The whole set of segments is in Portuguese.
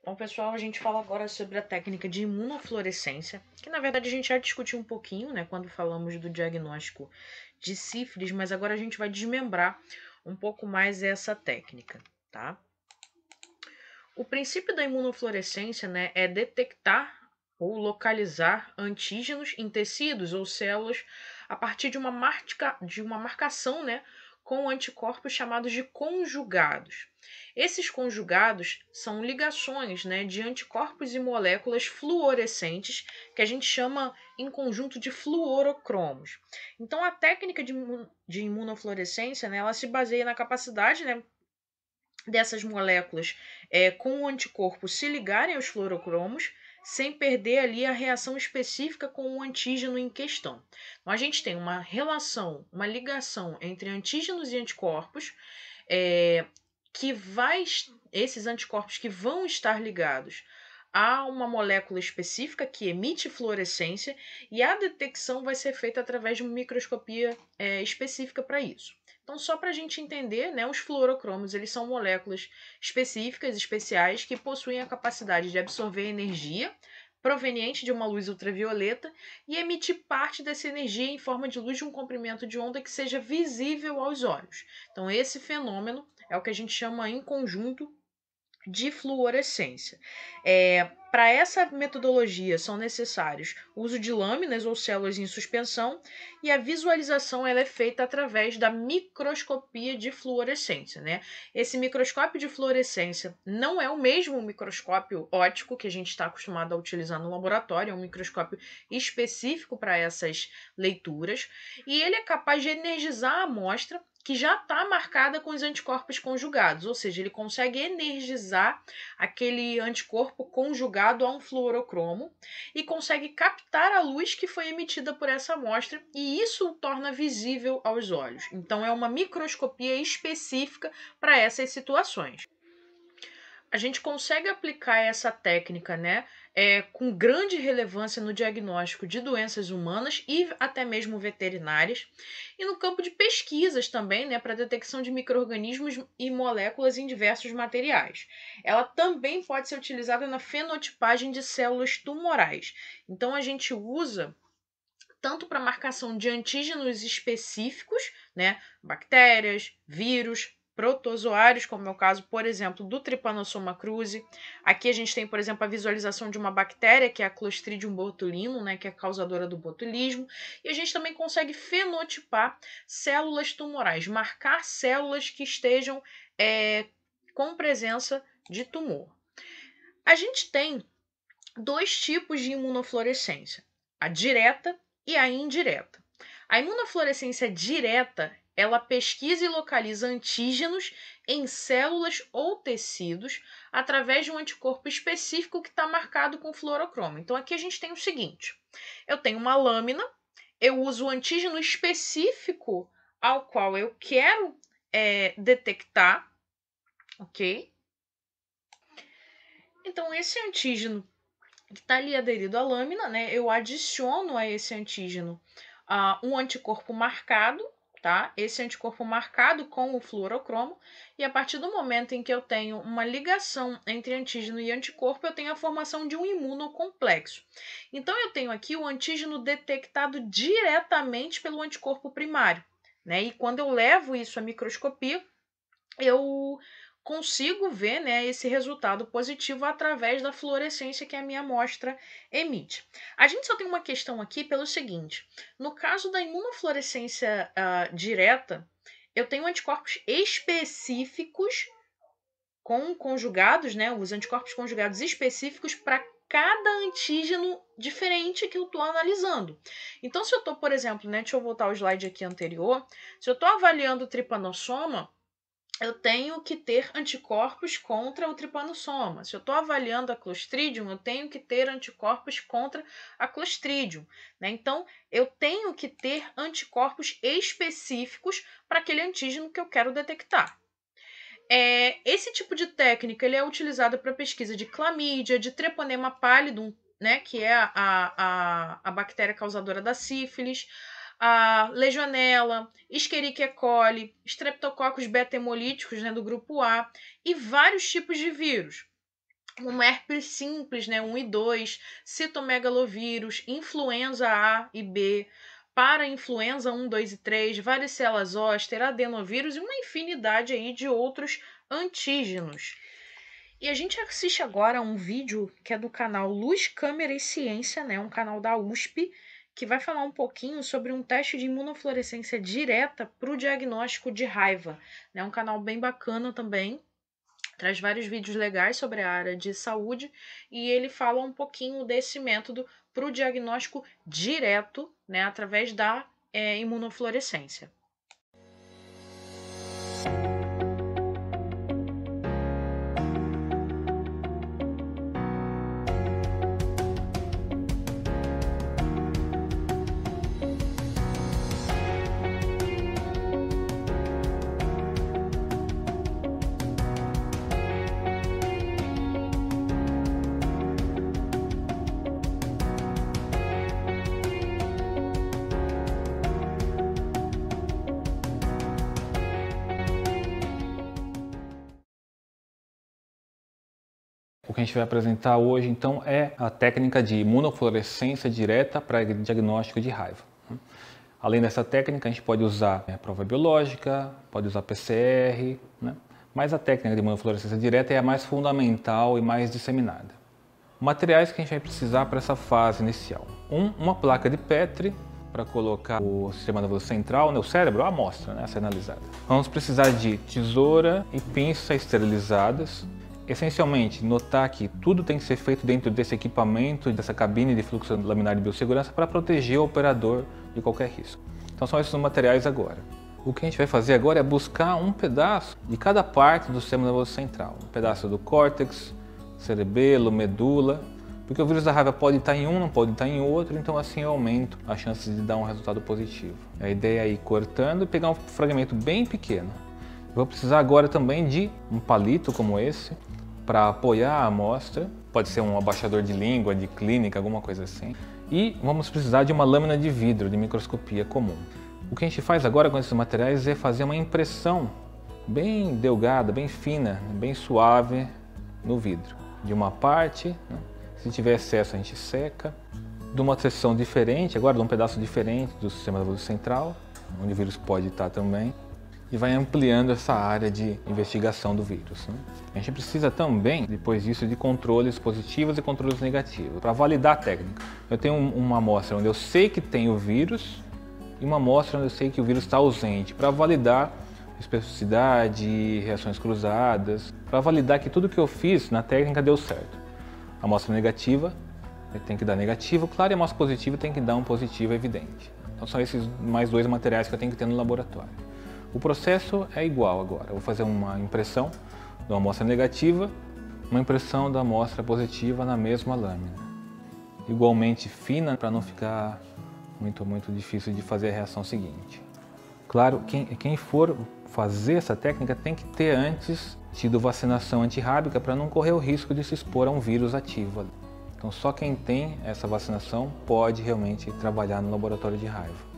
Bom, pessoal, a gente fala agora sobre a técnica de imunofluorescência, que na verdade a gente já discutiu um pouquinho, né, quando falamos do diagnóstico de sífilis, mas agora a gente vai desmembrar um pouco mais essa técnica, tá? O princípio da imunofluorescência, né, é detectar ou localizar antígenos em tecidos ou células a partir de uma marcação, né, com anticorpos chamados de conjugados. Esses conjugados são ligações, né, de anticorpos e moléculas fluorescentes que a gente chama em conjunto de fluorocromos. Então, a técnica de imunofluorescência, né, ela se baseia na capacidade, né, dessas moléculas com o anticorpo se ligarem aos fluorocromos sem perder ali a reação específica com o antígeno em questão. Então, a gente tem uma relação, uma ligação entre antígenos e anticorpos, é, esses anticorpos que vão estar ligados a uma molécula específica que emite fluorescência e a detecção vai ser feita através de uma microscopia específica para isso. Então, só para a gente entender, né, os fluorocromos eles são moléculas específicas, especiais, que possuem a capacidade de absorver energia proveniente de uma luz ultravioleta e emitir parte dessa energia em forma de luz de um comprimento de onda que seja visível aos olhos. Então, esse fenômeno é o que a gente chama em conjunto de fluorescência. Para essa metodologia são necessários o uso de lâminas ou células em suspensão e a visualização ela é feita através da microscopia de fluorescência. Né? Esse microscópio de fluorescência não é o mesmo microscópio óptico que a gente está acostumado a utilizar no laboratório, é um microscópio específico para essas leituras e ele é capaz de energizar a amostra que já está marcada com os anticorpos conjugados, ou seja, ele consegue energizar aquele anticorpo conjugado a um fluorocromo e consegue captar a luz que foi emitida por essa amostra e isso o torna visível aos olhos. Então, é uma microscopia específica para essas situações. A gente consegue aplicar essa técnica, né, com grande relevância no diagnóstico de doenças humanas e até mesmo veterinárias, e no campo de pesquisas também, né, para detecção de micro-organismos e moléculas em diversos materiais. Ela também pode ser utilizada na fenotipagem de células tumorais. Então, a gente usa tanto para marcação de antígenos específicos, né, bactérias, vírus, protozoários, como é o caso, por exemplo, do Trypanosoma cruzi. Aqui a gente tem, por exemplo, a visualização de uma bactéria, que é a Clostridium botulinum, né, que é causadora do botulismo, e a gente também consegue fenotipar células tumorais, marcar células que estejam com presença de tumor. A gente tem dois tipos de imunofluorescência, a direta e a indireta. A imunofluorescência direta, ela pesquisa e localiza antígenos em células ou tecidos através de um anticorpo específico que está marcado com fluorocromo. Então aqui a gente tem o seguinte: eu tenho uma lâmina, eu uso o antígeno específico ao qual eu quero detectar, ok? Então esse antígeno que está ali aderido à lâmina, né? Eu adiciono a esse antígeno um anticorpo marcado, tá? Esse anticorpo marcado com o fluorocromo, e a partir do momento em que eu tenho uma ligação entre antígeno e anticorpo, eu tenho a formação de um imunocomplexo. Então, eu tenho aqui o antígeno detectado diretamente pelo anticorpo primário, né? E quando eu levo isso à microscopia, eu consigo ver, né, esse resultado positivo através da fluorescência que a minha amostra emite. A gente só tem uma questão aqui pelo seguinte: no caso da imunofluorescência direta, eu tenho anticorpos específicos conjugados, né, os anticorpos conjugados específicos para cada antígeno diferente que eu estou analisando. Então, se eu estou, por exemplo, né, deixa eu voltar ao slide aqui anterior, se eu estou avaliando o tripanossoma, eu tenho que ter anticorpos contra o tripanossoma. Se eu estou avaliando a Clostridium, eu tenho que ter anticorpos contra a Clostridium. Né? Então, eu tenho que ter anticorpos específicos para aquele antígeno que eu quero detectar. Esse tipo de técnica ele é utilizado para pesquisa de clamídia, de treponema pallidum, né, que é a bactéria causadora da sífilis, a legionela, Escherichia coli, streptococcus beta-hemolíticos, né, do grupo A, e vários tipos de vírus. uma herpes simples, né, 1 e 2, citomegalovírus, influenza A e B, parainfluenza 1, 2 e 3, varicela zoster, adenovírus e uma infinidade aí de outros antígenos. E a gente assiste agora a um vídeo que é do canal Luz, Câmera e Ciência, né, um canal da USP, que vai falar um pouquinho sobre um teste de imunofluorescência direta para o diagnóstico de raiva. É um canal bem bacana também, traz vários vídeos legais sobre a área de saúde e ele fala um pouquinho desse método para o diagnóstico direto, né, através da imunofluorescência. O que a gente vai apresentar hoje, então, é a técnica de imunofluorescência direta para diagnóstico de raiva. Além dessa técnica, a gente pode usar prova biológica, pode usar PCR, né? Mas a técnica de imunofluorescência direta é a mais fundamental e mais disseminada. Materiais que a gente vai precisar para essa fase inicial. Uma placa de Petri, para colocar o sistema nervoso central, né, o cérebro, a amostra, né, a ser analisada. Vamos precisar de tesoura e pinça esterilizadas. Essencialmente, notar que tudo tem que ser feito dentro desse equipamento, dessa cabine de fluxo laminar de biossegurança para proteger o operador de qualquer risco. Então são esses os materiais agora. O que a gente vai fazer agora é buscar um pedaço de cada parte do sistema nervoso central. Um pedaço do córtex, cerebelo, medula, porque o vírus da raiva pode estar em um, não pode estar em outro, então assim eu aumento a chance de dar um resultado positivo. A ideia é ir cortando e pegar um fragmento bem pequeno. Vou precisar agora também de um palito como esse, para apoiar a amostra, pode ser um abaixador de língua, de clínica, alguma coisa assim. E vamos precisar de uma lâmina de vidro de microscopia comum. O que a gente faz agora com esses materiais é fazer uma impressão bem delgada, bem fina, bem suave no vidro. De uma parte, né? Se tiver excesso a gente seca. De uma seção diferente, agora de um pedaço diferente do sistema nervoso central, onde o vírus pode estar também. E vai ampliando essa área de investigação do vírus, né? A gente precisa também, depois disso, de controles positivos e controles negativos, para validar a técnica. Eu tenho uma amostra onde eu sei que tem o vírus e uma amostra onde eu sei que o vírus está ausente, para validar especificidade, reações cruzadas, para validar que tudo que eu fiz na técnica deu certo. A amostra negativa tem que dar negativo, claro, e a amostra positiva tem que dar um positivo evidente. Então são esses mais dois materiais que eu tenho que ter no laboratório. O processo é igual agora. Eu vou fazer uma impressão de uma amostra negativa, uma impressão da amostra positiva na mesma lâmina. Igualmente fina, para não ficar muito difícil de fazer a reação seguinte. Claro, quem for fazer essa técnica tem que ter antes tido vacinação antirrábica para não correr o risco de se expor a um vírus ativo. Então só quem tem essa vacinação pode realmente trabalhar no laboratório de raiva.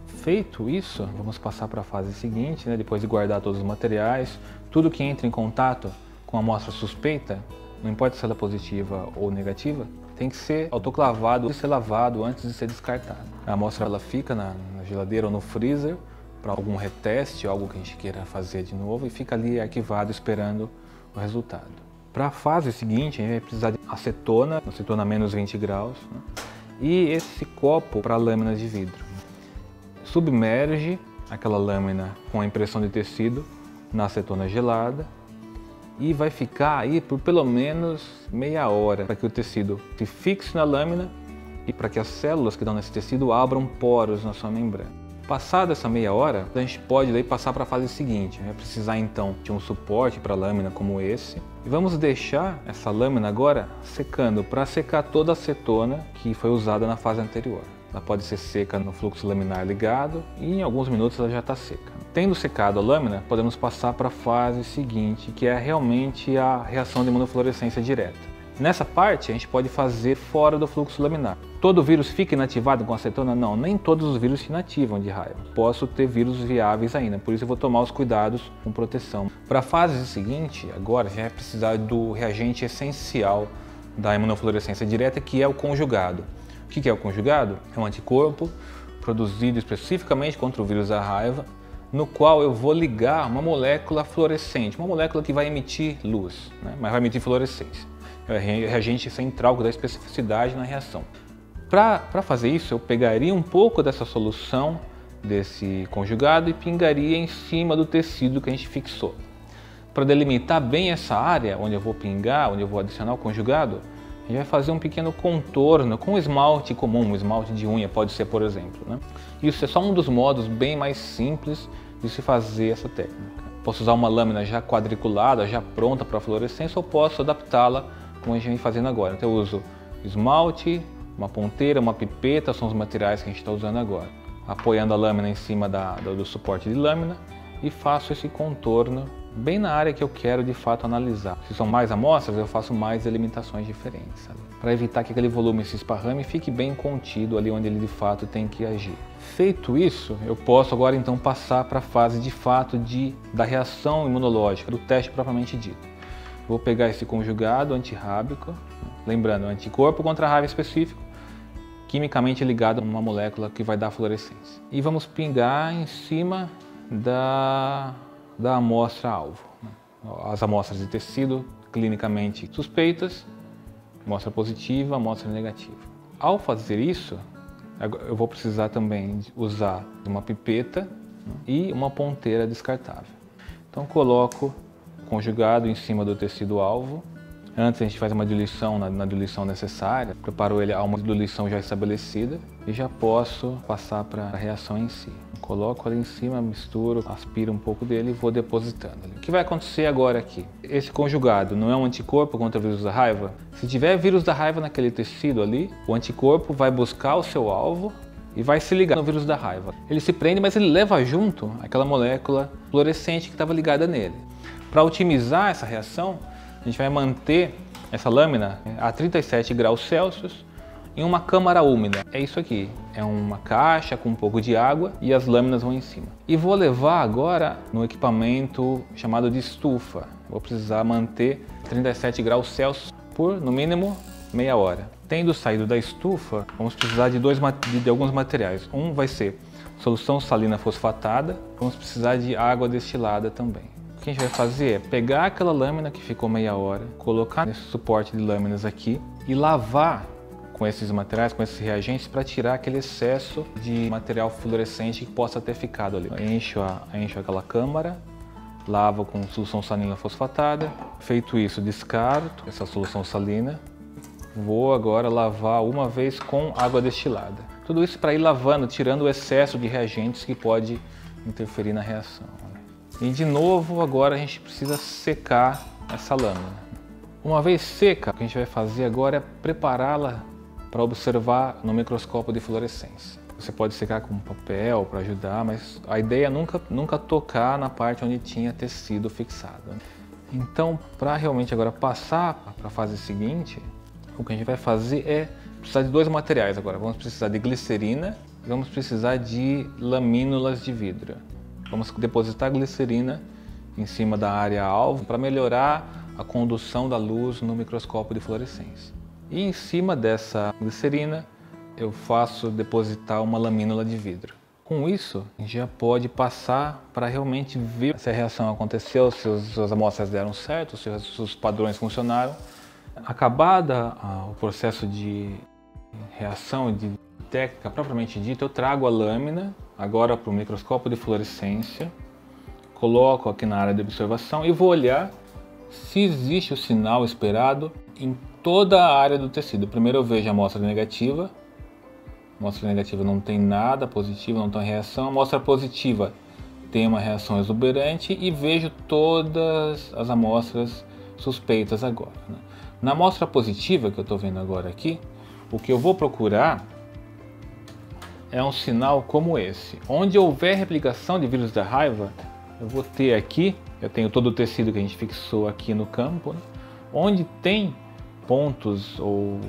Feito isso, vamos passar para a fase seguinte, né? Depois de guardar todos os materiais, tudo que entra em contato com a amostra suspeita, não importa se ela é positiva ou negativa, tem que ser autoclavado e ser lavado antes de ser descartado. A amostra ela fica na geladeira ou no freezer para algum reteste, algo que a gente queira fazer de novo, e fica ali arquivado esperando o resultado. Para a fase seguinte, a gente vai precisar de acetona a menos 20 graus, né? E esse copo para lâminas de vidro. Submerge aquela lâmina com a impressão de tecido na acetona gelada e vai ficar aí por pelo menos meia hora para que o tecido se fixe na lâmina e para que as células que estão nesse tecido abram poros na sua membrana. Passada essa meia hora, a gente pode daí passar para a fase seguinte. Vai precisar então de um suporte para a lâmina como esse. E vamos deixar essa lâmina agora secando para secar toda a acetona que foi usada na fase anterior. Ela pode ser seca no fluxo laminar ligado e em alguns minutos ela já está seca. Tendo secado a lâmina, podemos passar para a fase seguinte, que é realmente a reação de imunofluorescência direta. Nessa parte a gente pode fazer fora do fluxo laminar. Todo vírus fica inativado com acetona? Não, nem todos os vírus se inativam de raiva. Posso ter vírus viáveis ainda, por isso eu vou tomar os cuidados com proteção. Para a fase seguinte, agora a gente vai precisar do reagente essencial da imunofluorescência direta, que é o conjugado. O que é o conjugado? É um anticorpo produzido especificamente contra o vírus da raiva, no qual eu vou ligar uma molécula fluorescente, uma molécula que vai emitir luz, né? Mas vai emitir fluorescência. É o reagente central que dá especificidade na reação. Para fazer isso, eu pegaria um pouco dessa solução, desse conjugado, e pingaria em cima do tecido que a gente fixou. Para delimitar bem essa área onde eu vou pingar, onde eu vou adicionar o conjugado, a gente vai fazer um pequeno contorno com esmalte comum, um esmalte de unha pode ser, por exemplo, né? Isso é só um dos modos bem mais simples de se fazer essa técnica. Posso usar uma lâmina já quadriculada, já pronta para a fluorescência, ou posso adaptá-la como a gente vem fazendo agora. Então eu uso esmalte, uma ponteira, uma pipeta, são os materiais que a gente está usando agora. Apoiando a lâmina em cima do suporte de lâmina e faço esse contorno bem na área que eu quero de fato analisar. Se são mais amostras, eu faço mais delimitações diferentes, para evitar que aquele volume se esparrame e fique bem contido ali onde ele de fato tem que agir. Feito isso, eu posso agora então passar para a fase de fato da reação imunológica, do teste propriamente dito. Vou pegar esse conjugado antirrábico, lembrando, anticorpo contra raiva específico, quimicamente ligado a uma molécula que vai dar fluorescência. E vamos pingar em cima da amostra-alvo. As amostras de tecido clinicamente suspeitas, amostra positiva, amostra negativa. Ao fazer isso, eu vou precisar também usar uma pipeta e uma ponteira descartável. Então coloco o conjugado em cima do tecido-alvo. Antes a gente faz uma diluição na diluição necessária, preparo ele a uma diluição já estabelecida e já posso passar para a reação em si. Coloco ali em cima, misturo, aspiro um pouco dele e vou depositando ali. O que vai acontecer agora aqui? Esse conjugado não é um anticorpo contra o vírus da raiva? Se tiver vírus da raiva naquele tecido ali, o anticorpo vai buscar o seu alvo e vai se ligar no vírus da raiva. Ele se prende, mas ele leva junto aquela molécula fluorescente que estava ligada nele. Para otimizar essa reação, a gente vai manter essa lâmina a 37 graus Celsius em uma câmara úmida. É isso aqui, é uma caixa com um pouco de água e as lâminas vão em cima. E vou levar agora no equipamento chamado de estufa. Vou precisar manter 37 graus Celsius por, no mínimo, meia hora. Tendo saído da estufa, vamos precisar de alguns materiais. Um vai ser solução salina fosfatada, vamos precisar de água destilada também. O que a gente vai fazer é pegar aquela lâmina que ficou meia hora, colocar nesse suporte de lâminas aqui e lavar com esses materiais, com esses reagentes, para tirar aquele excesso de material fluorescente que possa ter ficado ali. Encho aquela câmara, lavo com solução salina fosfatada. Feito isso, descarto essa solução salina. Vou agora lavar uma vez com água destilada. Tudo isso para ir lavando, tirando o excesso de reagentes que pode interferir na reação. E de novo, agora a gente precisa secar essa lâmina. Uma vez seca, o que a gente vai fazer agora é prepará-la para observar no microscópio de fluorescência. Você pode secar com papel para ajudar, mas a ideia é nunca tocar na parte onde tinha tecido fixado. Então, para realmente agora passar para a fase seguinte, o que a gente vai fazer é precisar de dois materiais agora. Vamos precisar de glicerina e vamos precisar de lamínulas de vidro. Vamos depositar glicerina em cima da área alvo para melhorar a condução da luz no microscópio de fluorescência. E em cima dessa glicerina eu faço depositar uma lamínula de vidro. Com isso, a gente já pode passar para realmente ver se a reação aconteceu, se as amostras deram certo, se os padrões funcionaram. Acabada o processo de reação de técnica propriamente dita, eu trago a lâmina agora para o microscópio de fluorescência, coloco aqui na área de observação e vou olhar se existe o sinal esperado em toda a área do tecido. Primeiro eu vejo a amostra negativa. A amostra negativa não tem nada positivo, não tem reação. A amostra positiva tem uma reação exuberante e vejo todas as amostras suspeitas agora, né? Na amostra positiva que eu estou vendo agora aqui, o que eu vou procurar é um sinal como esse. Onde houver replicação de vírus da raiva, eu vou ter aqui, eu tenho todo o tecido que a gente fixou aqui no campo, né? Onde tem pontos ou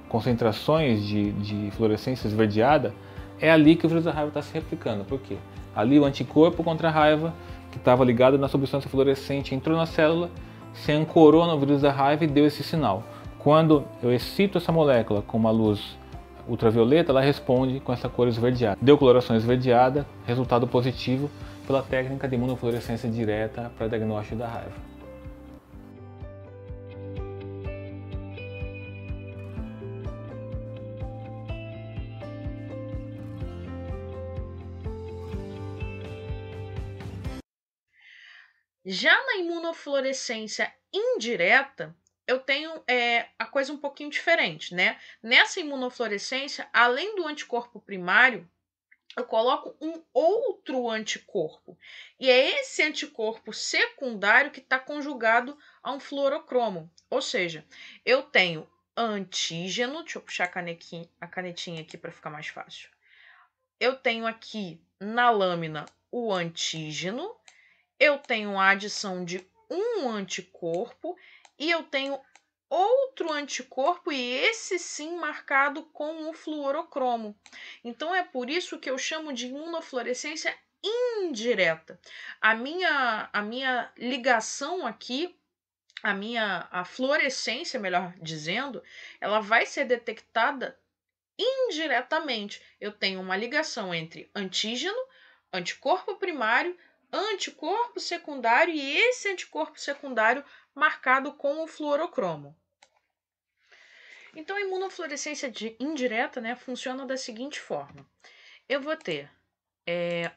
concentrações de fluorescência esverdeada, é ali que o vírus da raiva está se replicando. Por quê? Ali o anticorpo contra a raiva, que estava ligado na substância fluorescente, entrou na célula, se ancorou no vírus da raiva e deu esse sinal. Quando eu excito essa molécula com uma luz ultravioleta, ela responde com essa cor esverdeada. Deu coloração esverdeada, resultado positivo pela técnica de imunofluorescência direta para diagnóstico da raiva. Já na imunofluorescência indireta, eu tenho a coisa um pouquinho diferente, né? Nessa imunofluorescência, além do anticorpo primário, eu coloco um outro anticorpo. E é esse anticorpo secundário que está conjugado a um fluorocromo. Ou seja, eu tenho antígeno, deixa eu puxar a canetinha aqui para ficar mais fácil. Eu tenho aqui na lâmina o antígeno, eu tenho a adição de um anticorpo e eu tenho outro anticorpo, e esse sim marcado com o fluorocromo. Então é por isso que eu chamo de imunofluorescência indireta. A minha ligação aqui, a fluorescência, melhor dizendo, ela vai ser detectada indiretamente. Eu tenho uma ligação entre antígeno, anticorpo primário, anticorpo secundário e esse anticorpo secundário marcado com o fluorocromo. Então, a imunofluorescência indireta, né, funciona da seguinte forma. Eu vou ter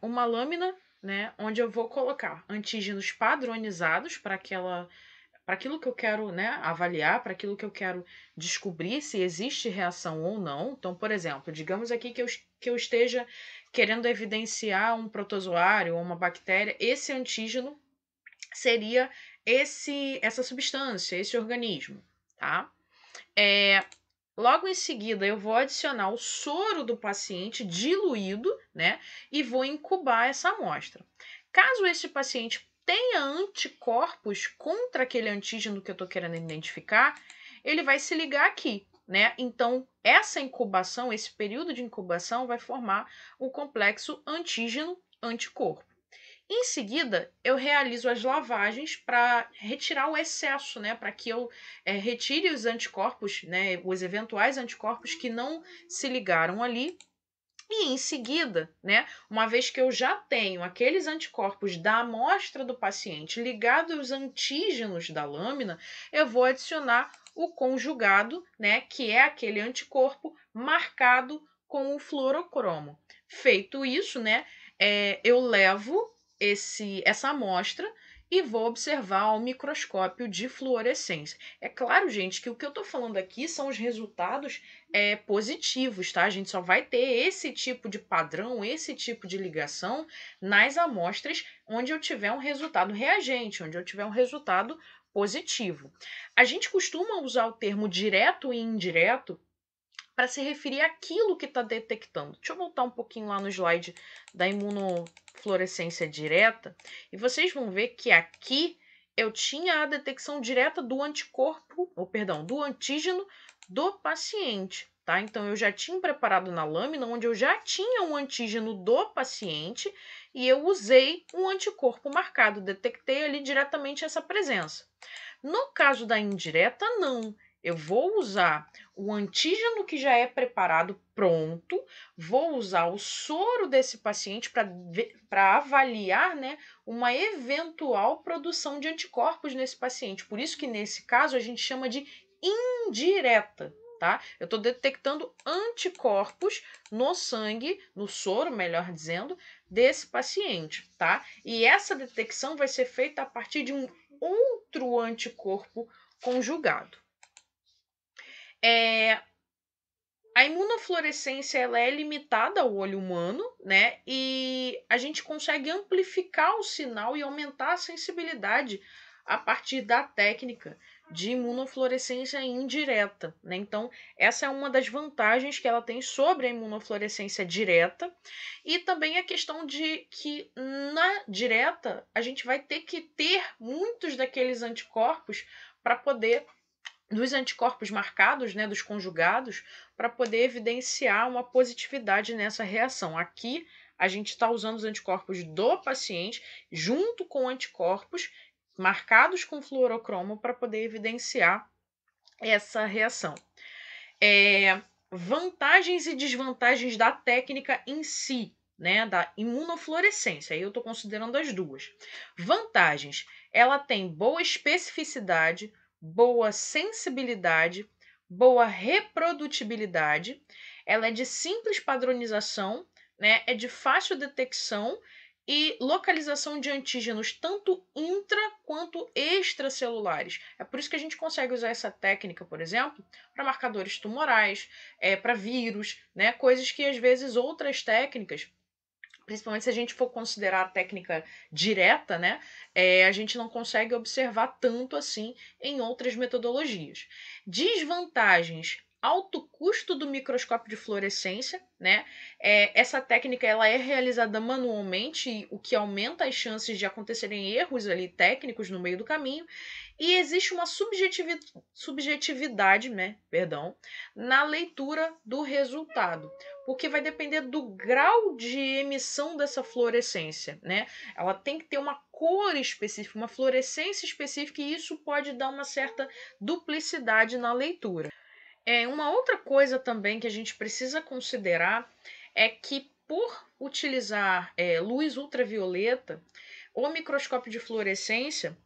uma lâmina, né, onde eu vou colocar antígenos padronizados para aquilo que eu quero, né, avaliar, para aquilo que eu quero descobrir se existe reação ou não. Então, por exemplo, digamos aqui que eu esteja querendo evidenciar um protozoário ou uma bactéria, esse antígeno seria essa substância, esse organismo, tá? Logo em seguida, eu vou adicionar o soro do paciente diluído, né? E vou incubar essa amostra. Caso esse paciente tenha anticorpos contra aquele antígeno que eu estou querendo identificar, ele vai se ligar aqui, né? Então, essa incubação, esse período de incubação vai formar o complexo antígeno-anticorpo. Em seguida, eu realizo as lavagens para retirar o excesso, né? Para que eu retire os anticorpos, né? Os eventuais anticorpos que não se ligaram ali. E em seguida, né? Uma vez que eu já tenho aqueles anticorpos da amostra do paciente ligados aos antígenos da lâmina, eu vou adicionar o conjugado, né? Que é aquele anticorpo marcado com o fluorocromo. Feito isso, né? Eu levo essa amostra e vou observar ao microscópio de fluorescência. É claro, gente, que o que eu estou falando aqui são os resultados positivos, tá? A gente só vai ter esse tipo de padrão, esse tipo de ligação nas amostras onde eu tiver um resultado reagente, onde eu tiver um resultado positivo. A gente costuma usar o termo direto e indireto para se referir àquilo que está detectando. Deixa eu voltar um pouquinho lá no slide da imunofluorescência direta, e vocês vão ver que aqui eu tinha a detecção direta do anticorpo, do antígeno do paciente, tá? Então eu já tinha preparado na lâmina onde eu já tinha um antígeno do paciente e eu usei um anticorpo marcado, detectei ali diretamente essa presença. No caso da indireta, não. Eu vou usar o antígeno que já é preparado pronto, vou usar o soro desse paciente para avaliar, né, uma eventual produção de anticorpos nesse paciente. Por isso que nesse caso a gente chama de indireta, tá? Eu estou detectando anticorpos no sangue, no soro, melhor dizendo, desse paciente, tá? E essa detecção vai ser feita a partir de um outro anticorpo conjugado. A imunofluorescência ela é limitada ao olho humano, né? E a gente consegue amplificar o sinal e aumentar a sensibilidade a partir da técnica de imunofluorescência indireta, né? Então, essa é uma das vantagens que ela tem sobre a imunofluorescência direta, e também a questão de que na direta a gente vai ter que ter muitos daqueles anticorpos para poder dos anticorpos marcados, né, dos conjugados, para poder evidenciar uma positividade nessa reação. Aqui a gente está usando os anticorpos do paciente junto com anticorpos marcados com fluorocromo para poder evidenciar essa reação. Vantagens e desvantagens da técnica em si, né, da imunofluorescência. Aí eu estou considerando as duas. Vantagens: ela tem boa especificidade, boa sensibilidade, boa reprodutibilidade, ela é de simples padronização, né, é de fácil detecção e localização de antígenos tanto intra quanto extracelulares. É por isso que a gente consegue usar essa técnica, por exemplo, para marcadores tumorais, para vírus, né, coisas que às vezes outras técnicas, principalmente se a gente for considerar a técnica direta, né, a gente não consegue observar tanto assim em outras metodologias. Desvantagens: alto custo do microscópio de fluorescência, né? Essa técnica ela é realizada manualmente, o que aumenta as chances de acontecerem erros ali técnicos no meio do caminho, e existe uma subjetividade, né, perdão, na leitura do resultado, porque vai depender do grau de emissão dessa fluorescência, né? Ela tem que ter uma cor específica, uma fluorescência específica, e isso pode dar uma certa duplicidade na leitura. Uma outra coisa também que a gente precisa considerar é que, por utilizar luz ultravioleta, o microscópio de fluorescência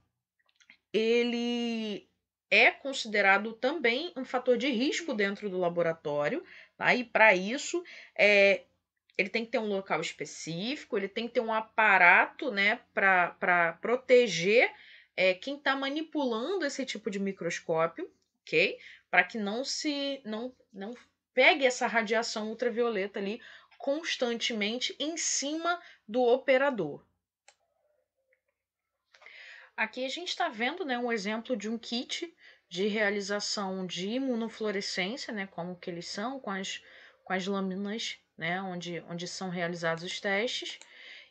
ele é considerado também um fator de risco dentro do laboratório, tá? E para isso, ele tem que ter um local específico, ele tem que ter um aparato, né, para proteger quem está manipulando esse tipo de microscópio, ok? Para que não pegue essa radiação ultravioleta ali constantemente em cima do operador. Aqui a gente está vendo, né, um exemplo de um kit de realização de imunofluorescência, né, como que eles são, com as lâminas, né, onde são realizados os testes.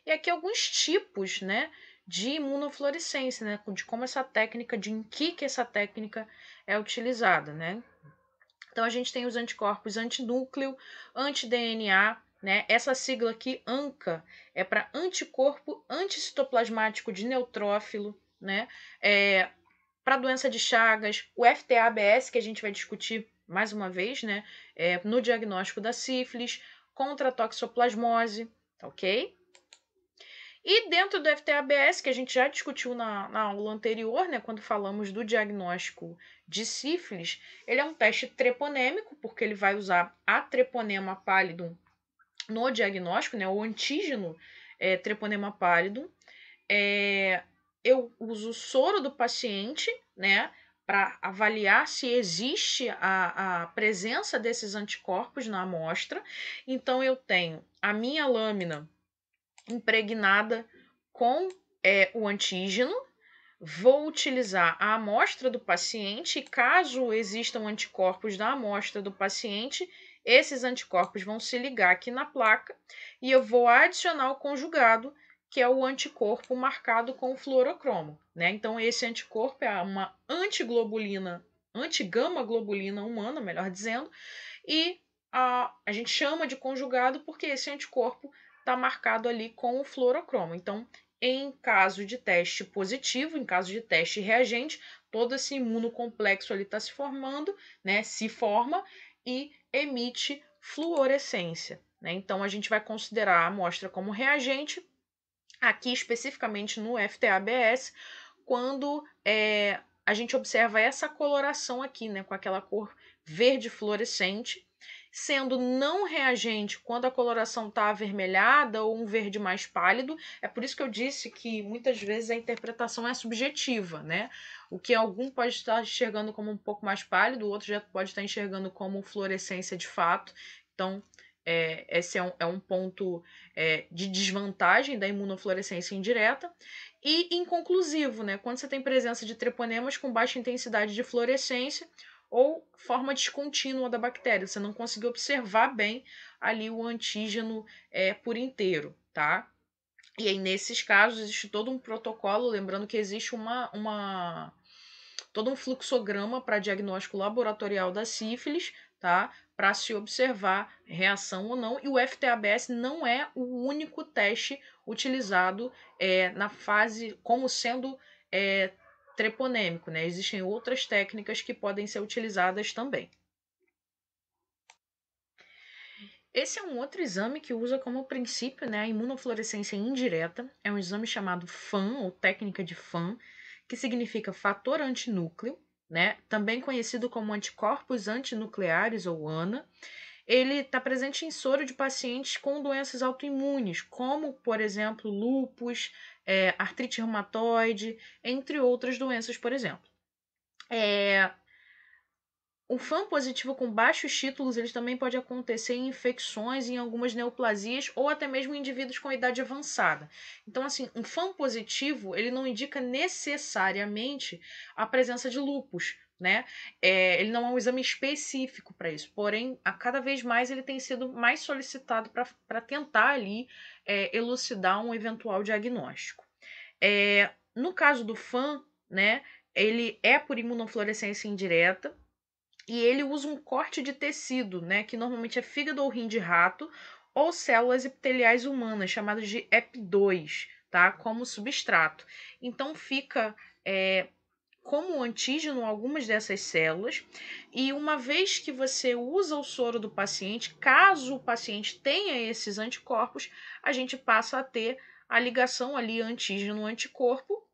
E aqui alguns tipos, né, de imunofluorescência, né, de como essa técnica, em que essa técnica é utilizada, né. Então a gente tem os anticorpos antinúcleo, anti-DNA, né? Essa sigla aqui, ANCA, é para anticorpo anticitoplasmático de neutrófilo, né? Para doença de Chagas, o FTABS, que a gente vai discutir mais uma vez, né? No diagnóstico da sífilis, contra a toxoplasmose, ok? E dentro do FTABS, que a gente já discutiu na aula anterior, né, quando falamos do diagnóstico de sífilis, ele é um teste treponêmico, porque ele vai usar a treponema pallidum no diagnóstico, né, o antígeno treponema pallidum. Eu uso o soro do paciente, né, para avaliar se existe a presença desses anticorpos na amostra. Então, eu tenho a minha lâmina impregnada com o antígeno, vou utilizar a amostra do paciente, e caso existam anticorpos da amostra do paciente, esses anticorpos vão se ligar aqui na placa e eu vou adicionar o conjugado, que é o anticorpo marcado com o fluorocromo, né? Então, esse anticorpo é uma antiglobulina, antigama globulina humana, melhor dizendo, e a gente chama de conjugado porque esse anticorpo está marcado ali com o fluorocromo. Então, em caso de teste positivo, em caso de teste reagente, todo esse imunocomplexo ali está se formando, né? Se forma e emite fluorescência, né? Então, a gente vai considerar a amostra como reagente, aqui especificamente no FTABS, quando a gente observa essa coloração aqui, né? Com aquela cor verde fluorescente, sendo não reagente quando a coloração está avermelhada ou um verde mais pálido. É por isso que eu disse que muitas vezes a interpretação é subjetiva, né? O que algum pode estar enxergando como um pouco mais pálido, o outro já pode estar enxergando como fluorescência de fato. Então, esse é um ponto de desvantagem da imunofluorescência indireta. E inconclusivo, né? Quando você tem presença de treponemas com baixa intensidade de fluorescência ou forma descontínua da bactéria, você não conseguiu observar bem ali o antígeno por inteiro, tá? E aí, nesses casos, existe todo um protocolo, lembrando que existe uma todo um fluxograma para diagnóstico laboratorial da sífilis, tá? Para se observar reação ou não. E o FTABS não é o único teste utilizado na fase como sendo treponêmico, né? Existem outras técnicas que podem ser utilizadas também. Esse é um outro exame que usa como princípio, né, a imunofluorescência indireta. É um exame chamado FAN, ou técnica de FAN, que significa fator antinúcleo, né, também conhecido como anticorpos antinucleares, ou ANA. Ele está presente em soro de pacientes com doenças autoimunes, como, por exemplo, lúpus, artrite reumatoide, entre outras doenças, por exemplo. O FAM positivo com baixos títulos ele também pode acontecer em infecções, em algumas neoplasias ou até mesmo em indivíduos com idade avançada. Então, assim, um FAM positivo ele não indica necessariamente a presença de lúpus, né? Ele não é um exame específico para isso, porém, a cada vez mais ele tem sido mais solicitado para tentar ali elucidar um eventual diagnóstico. No caso do FAM, né, ele é por imunofluorescência indireta, e ele usa um corte de tecido, né, que normalmente é fígado ou rim de rato, ou células epiteliais humanas, chamadas de EP2, tá, como substrato. Então fica como antígeno algumas dessas células, e uma vez que você usa o soro do paciente, caso o paciente tenha esses anticorpos, a gente passa a ter a ligação ali antígeno-anticorpo.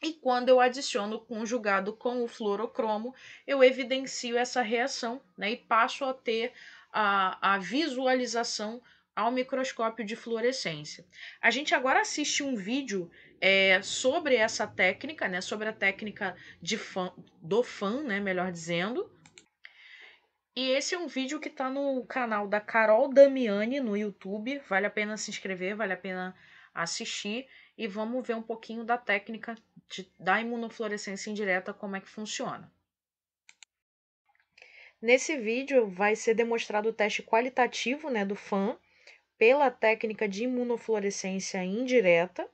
E quando eu adiciono conjugado com o fluorocromo, eu evidencio essa reação, né, e passo a ter a visualização ao microscópio de fluorescência. A gente agora assiste um vídeo sobre essa técnica, né, sobre a técnica do FAN, né, melhor dizendo. E esse é um vídeo que está no canal da Carol Damiani no YouTube. Vale a pena se inscrever, vale a pena assistir. E vamos ver um pouquinho da técnica da imunofluorescência indireta, como é que funciona. Nesse vídeo vai ser demonstrado o teste qualitativo, né, do FAN pela técnica de imunofluorescência indireta.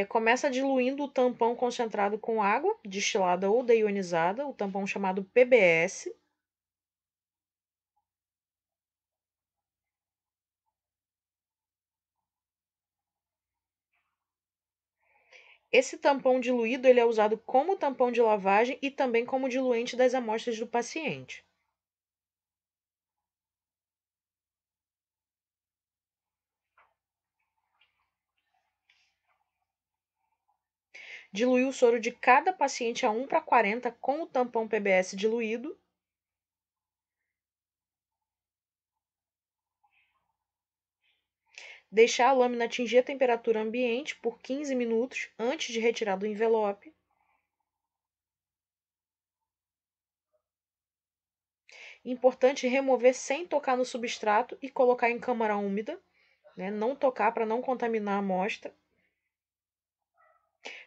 Começa diluindo o tampão concentrado com água destilada ou deionizada, o tampão chamado PBS. Esse tampão diluído ele é usado como tampão de lavagem e também como diluente das amostras do paciente. Diluir o soro de cada paciente a 1:40 com o tampão PBS diluído. Deixar a lâmina atingir a temperatura ambiente por 15 minutos antes de retirar do envelope. Importante remover sem tocar no substrato e colocar em câmara úmida, né? Não tocar para não contaminar a amostra.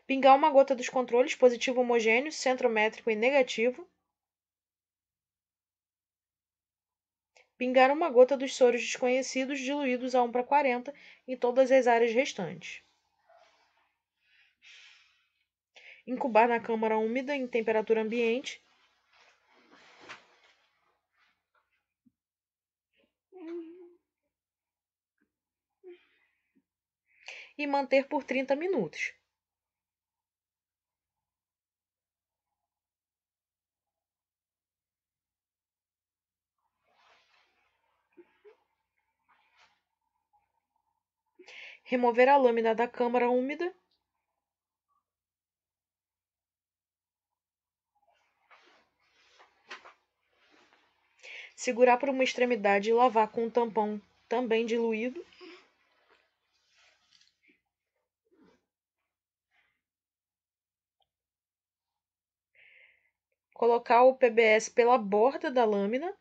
Pingar uma gota dos controles, positivo homogêneo, centrométrico e negativo. Pingar uma gota dos soros desconhecidos diluídos a 1:40 em todas as áreas restantes. Incubar na câmara úmida em temperatura ambiente. E manter por 30 minutos. Remover a lâmina da câmara úmida. Segurar por uma extremidade e lavar com um tampão também diluído. Colocar o PBS pela borda da lâmina.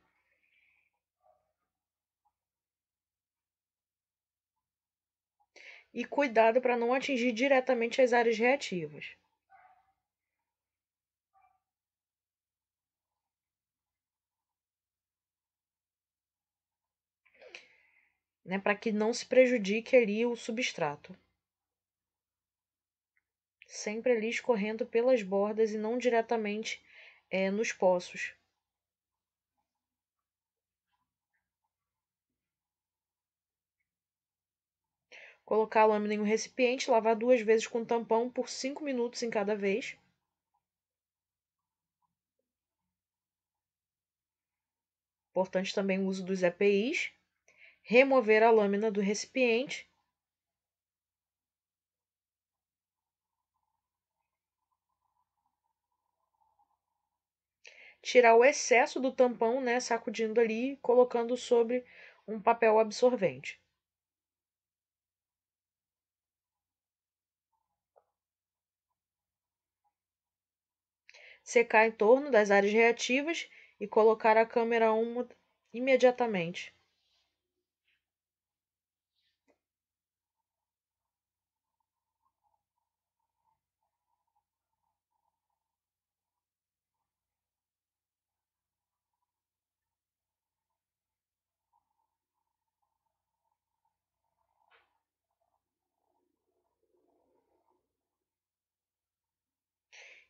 E cuidado para não atingir diretamente as áreas reativas. né, para que não se prejudique ali o substrato. Sempre ali escorrendo pelas bordas e não diretamente nos poços. Colocar a lâmina em um recipiente, lavar 2 vezes com tampão por 5 minutos em cada vez. Importante também o uso dos EPIs. Remover a lâmina do recipiente. Tirar o excesso do tampão, né, sacudindo ali, colocando sobre um papel absorvente. Secar em torno das áreas reativas e colocar a câmera úmida imediatamente.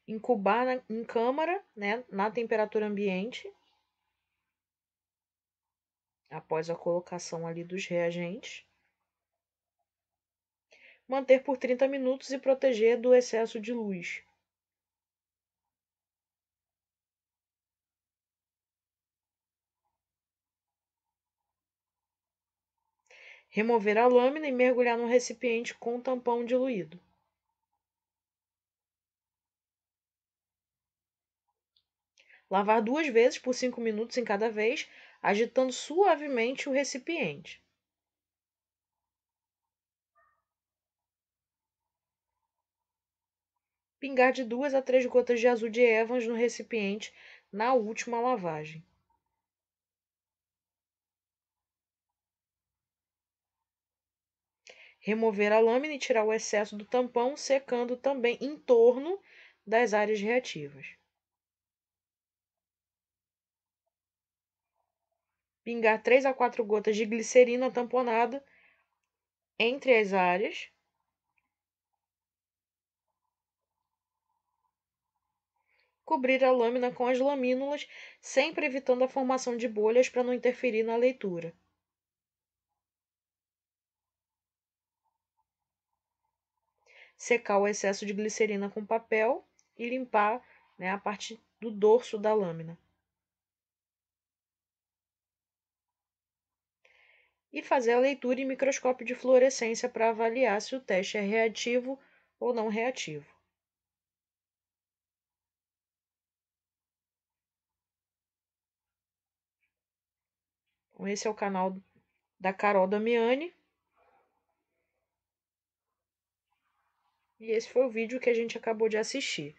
Incubar em câmara, né, na temperatura ambiente, após a colocação ali dos reagentes. Manter por 30 minutos e proteger do excesso de luz. Remover a lâmina e mergulhar no recipiente com tampão diluído. Lavar 2 vezes por 5 minutos em cada vez, agitando suavemente o recipiente. Pingar de 2 a 3 gotas de azul de Evans no recipiente na última lavagem. Remover a lâmina e tirar o excesso do tampão, secando também em torno das áreas reativas. Pingar 3 a 4 gotas de glicerina tamponada entre as áreas. Cobrir a lâmina com as lamínulas, sempre evitando a formação de bolhas para não interferir na leitura. Secar o excesso de glicerina com papel e limpar, né, a parte do dorso da lâmina. E fazer a leitura em microscópio de fluorescência para avaliar se o teste é reativo ou não reativo. Então, esse é o canal da Carol Damiani. E esse foi o vídeo que a gente acabou de assistir.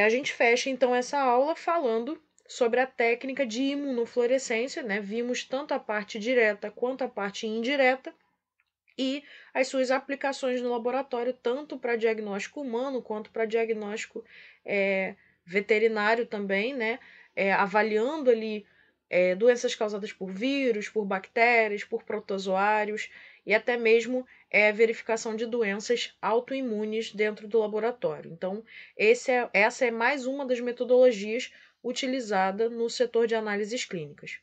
A gente fecha então essa aula falando sobre a técnica de imunofluorescência, né? Vimos tanto a parte direta quanto a parte indireta e as suas aplicações no laboratório, tanto para diagnóstico humano quanto para diagnóstico veterinário também, né? Avaliando ali doenças causadas por vírus, por bactérias, por protozoários e até mesmo verificação de doenças autoimunes dentro do laboratório. Então, essa é mais uma das metodologias utilizada no setor de análises clínicas.